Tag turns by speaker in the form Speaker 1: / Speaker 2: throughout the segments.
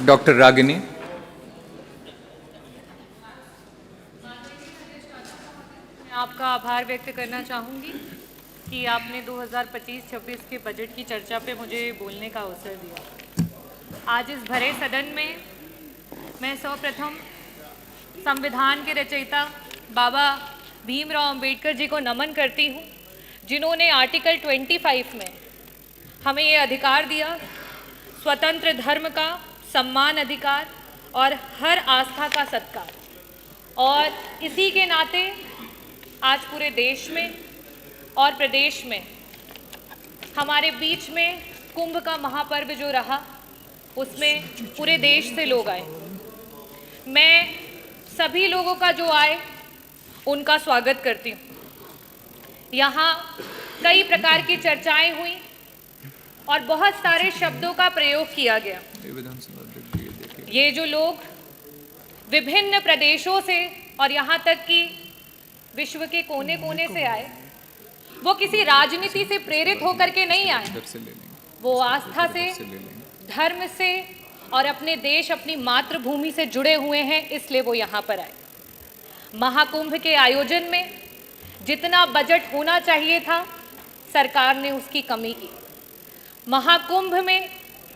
Speaker 1: Doctor Ragini.
Speaker 2: मैं आपका आभार व्यक्त करना चाहूँगी कि आपने 2025-26 के बजट की चर्चा पे मुझे बोलने का अवसर दिया। आज इस भरे सदन में मैं सर्वप्रथम संविधान के रचयिता बाबा भीमराव अंबेडकर जी को नमन करती हूँ, जिन्होंने आर्टिकल 25 में हमें ये अधिकार दिया, स्वतंत्र धर्म का सम्मान अधिकार और हर आस्था का सत्कार। और इसी के नाते आज पूरे देश में और प्रदेश में हमारे बीच में कुंभ का महापर्व जो रहा, उसमें पूरे देश से लोग आए। मैं सभी लोगों का जो आए उनका स्वागत करती हूँ। यहाँ कई प्रकार की चर्चाएं हुई और बहुत सारे शब्दों का प्रयोग किया गया। ये जो लोग विभिन्न प्रदेशों से और यहाँ तक कि विश्व के कोने कोने से आए, वो किसी राजनीति से प्रेरित होकर के नहीं आए, वो आस्था से, धर्म से और अपने देश, अपनी मातृभूमि से जुड़े हुए हैं, इसलिए वो यहाँ पर आए। महाकुंभ के आयोजन में जितना बजट होना चाहिए था, सरकार ने उसकी कमी की। महाकुंभ में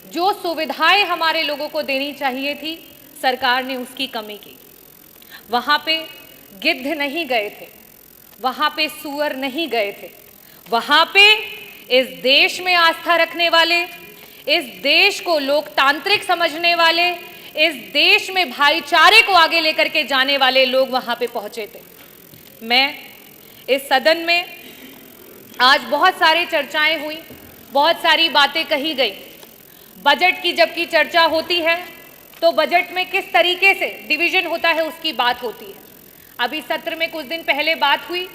Speaker 2: जो सुविधाएं हमारे लोगों को देनी चाहिए थी, सरकार ने उसकी कमी की। वहाँ पे गिद्ध नहीं गए थे, वहाँ पे सूअर नहीं गए थे, वहाँ पे इस देश में आस्था रखने वाले, इस देश को लोकतांत्रिक समझने वाले, इस देश में भाईचारे को आगे लेकर के जाने वाले लोग वहाँ पे पहुँचे थे। मैं इस सदन में आज बहुत सारी चर्चाएं हुई, बहुत सारी बातें कही गई। बजट की जबकि चर्चा होती है तो बजट में किस तरीके से डिवीजन होता है उसकी बात होती है। अभी सत्र में कुछ दिन पहले बात हुई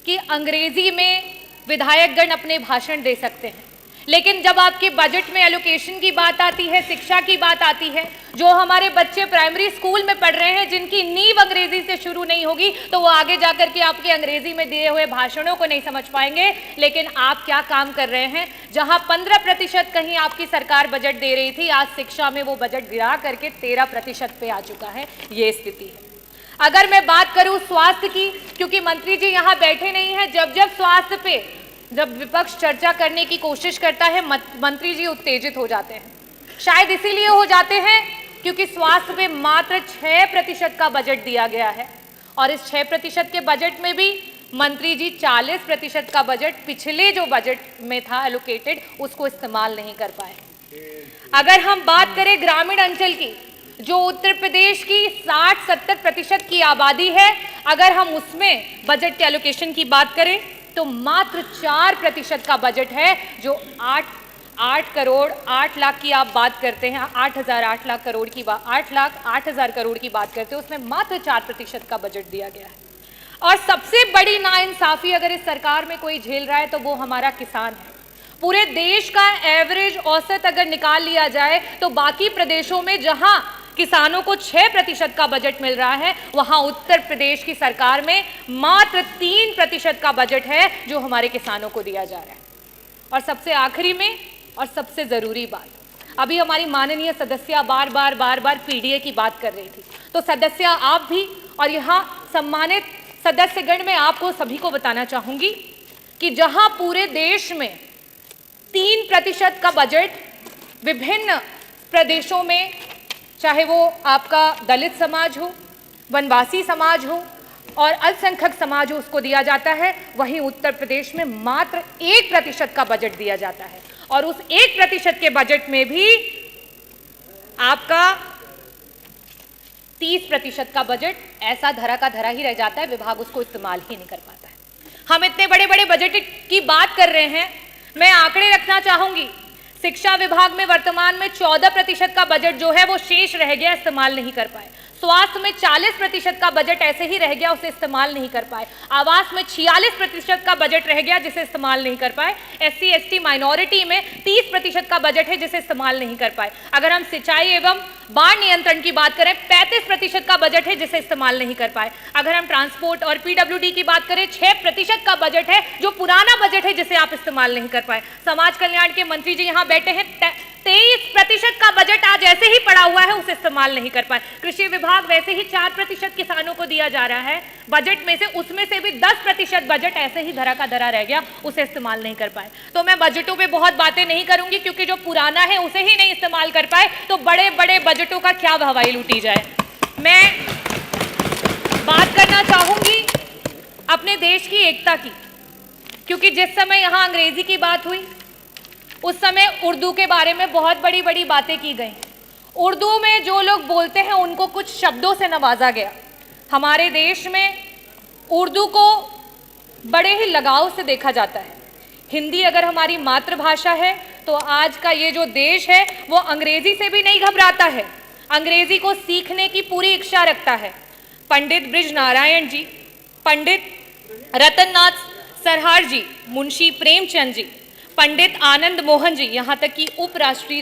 Speaker 2: कि अंग्रेजी में विधायकगण अपने भाषण दे सकते हैं, लेकिन जब आपके बजट में एलोकेशन की बात आती है, शिक्षा की बात आती है, जो हमारे बच्चे प्राइमरी स्कूल में पढ़ रहे हैं, जिनकी नींव अंग्रेजी से शुरू नहीं होगी, तो वो आगे जाकर के आपके अंग्रेजी में दिए हुए भाषणों को नहीं समझ पाएंगे। लेकिन आप क्या काम कर रहे हैं? जहां 15% कहीं आपकी सरकार बजट दे रही थी, आज शिक्षा में वो बजट गिरा करके 13% पे आ चुका है। ये स्थिति है। अगर मैं बात करूं स्वास्थ्य की, क्योंकि मंत्री जी यहाँ बैठे नहीं है, जब स्वास्थ्य पे जब विपक्ष चर्चा करने की कोशिश करता है, मंत्री जी उत्तेजित हो जाते हैं। शायद इसीलिए हो जाते हैं क्योंकि स्वास्थ्य पे मात्र 6% का बजट दिया गया है और इस 6% के बजट में भी मंत्री जी 40% का बजट पिछले जो बजट में था एलोकेटेड, उसको इस्तेमाल नहीं कर पाए। अगर हम बात करें ग्रामीण अंचल की, जो उत्तर प्रदेश की 60-70% की आबादी है, अगर हम उसमें बजट के एलोकेशन की बात करें तो मात्र 4% का बजट है, जो 8 करोड़ 8 लाख की आप बात करते हैं, 8 लाख करोड़ की बात, 8 लाख 8 हज़ार करोड़ की बात करते हैं, उसमें मात्र 4% का बजट दिया गया है। और सबसे बड़ी नाइंसाफी अगर इस सरकार में कोई झेल रहा है तो वो हमारा किसान है। पूरे देश का एवरेज औसत अगर निकाल लिया जाए तो बाकी प्रदेशों में जहां किसानों को 6% का बजट मिल रहा है, वहां उत्तर प्रदेश की सरकार में मात्र 3% का बजट है जो हमारे किसानों को दिया जा रहा है। और सबसे आखिरी में और सबसे जरूरी बात, अभी हमारी माननीय सदस्य बार बार पीडीए की बात कर रही थी, तो सदस्य आप भी और यहाँ सम्मानित सदस्यगण, मैं आपको सभी को बताना चाहूंगी कि जहां पूरे देश में 3% का बजट विभिन्न प्रदेशों में, चाहे वो आपका दलित समाज हो, वनवासी समाज हो और अल्पसंख्यक समाज हो, उसको दिया जाता है, वहीं उत्तर प्रदेश में मात्र 1% का बजट दिया जाता है। और उस 1% के बजट में भी आपका 30% का बजट ऐसा धरा का धरा ही रह जाता है, विभाग उसको इस्तेमाल ही नहीं कर पाता है। हम इतने बड़े बड़े बजट की बात कर रहे हैं, मैं आंकड़े रखना चाहूंगी। शिक्षा विभाग में वर्तमान में 14% का बजट जो है वो शेष रह गया, इस्तेमाल नहीं कर पाए। स्वास्थ्य में 40% का बजट ऐसे ही रह गया, उसे इस्तेमाल नहीं कर पाए। आवास में 46% का बजट रह गया, जिसे इस्तेमाल नहीं कर पाए। SC ST माइनॉरिटी में 30% का बजट है, जिसे इस्तेमाल नहीं कर पाए। अगर हम सिंचाई एवं बाढ़ नियंत्रण की बात करें, 35% का बजट है, जिसे इस्तेमाल नहीं कर पाए। अगर हम ट्रांसपोर्ट और PWD की बात करें, 6% का बजट है, जो पुराना बजट है, जिसे आप इस्तेमाल नहीं कर पाए। समाज कल्याण के मंत्री जी यहाँ बैठे हैं, 23% का बजट आज ऐसे ही पड़ा हुआ है, उसे इस्तेमाल नहीं कर पाए। कृषि विभाग वैसे ही 4% किसानों को दिया जा रहा है बजट में से, उसमें से भी 10% बजट ऐसे ही धरा का धरा रह गया, उसे इस्तेमाल नहीं कर पाए। तो मैं बजटों पे बहुत बातें नहीं करूंगी, क्योंकि जो पुराना है उसे ही नहीं इस्तेमाल कर पाए तो बड़े बड़े बजटों का क्या हवाई लूटी जाए। मैं बात करना चाहूंगी अपने देश की एकता की, क्योंकि जिस समय यहां अंग्रेजी की बात हुई उस समय उर्दू के बारे में बहुत बड़ी बड़ी बातें की गई। उर्दू में जो लोग बोलते हैं उनको कुछ शब्दों से नवाजा गया। हमारे देश में उर्दू को बड़े ही लगाव से देखा जाता है। हिंदी अगर हमारी मातृभाषा है तो आज का ये जो देश है वो अंग्रेजी से भी नहीं घबराता है, अंग्रेजी को सीखने की पूरी इच्छा रखता है। पंडित ब्रिज नारायण जी, पंडित रतन नाथ सरहार जी, मुंशी प्रेमचंद जी, पंडित आनंद मोहन जी, यहाँ तक कि उपराष्ट्रपति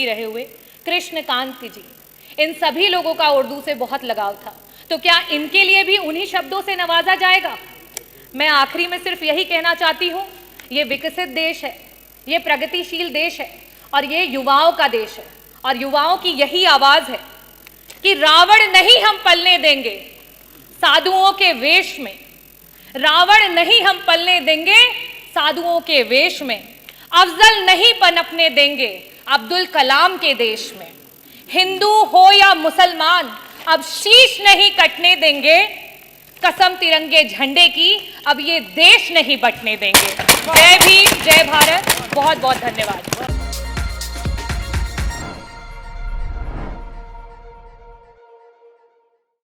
Speaker 2: रहे हुए कृष्णकांत जी, इन सभी लोगों का उर्दू से बहुत लगाव था। तो क्या इनके लिए भी उन्हीं शब्दों से नवाजा जाएगा? मैं आखिरी में सिर्फ यही कहना चाहती हूँ, ये विकसित देश है, ये प्रगतिशील देश है और ये युवाओं का देश है, और युवाओं की यही आवाज है कि रावण नहीं हम पलने देंगे साधुओं के वेश में, रावण नहीं हम पलने देंगे साधुओं के वेश में, अफजल नहीं पनपने देंगे अब्दुल कलाम के देश में, हिंदू हो या मुसलमान अब शीश नहीं कटने देंगे, कसम तिरंगे झंडे की अब ये देश नहीं बटने देंगे। जय भीम, जय भारत, बहुत बहुत धन्यवाद।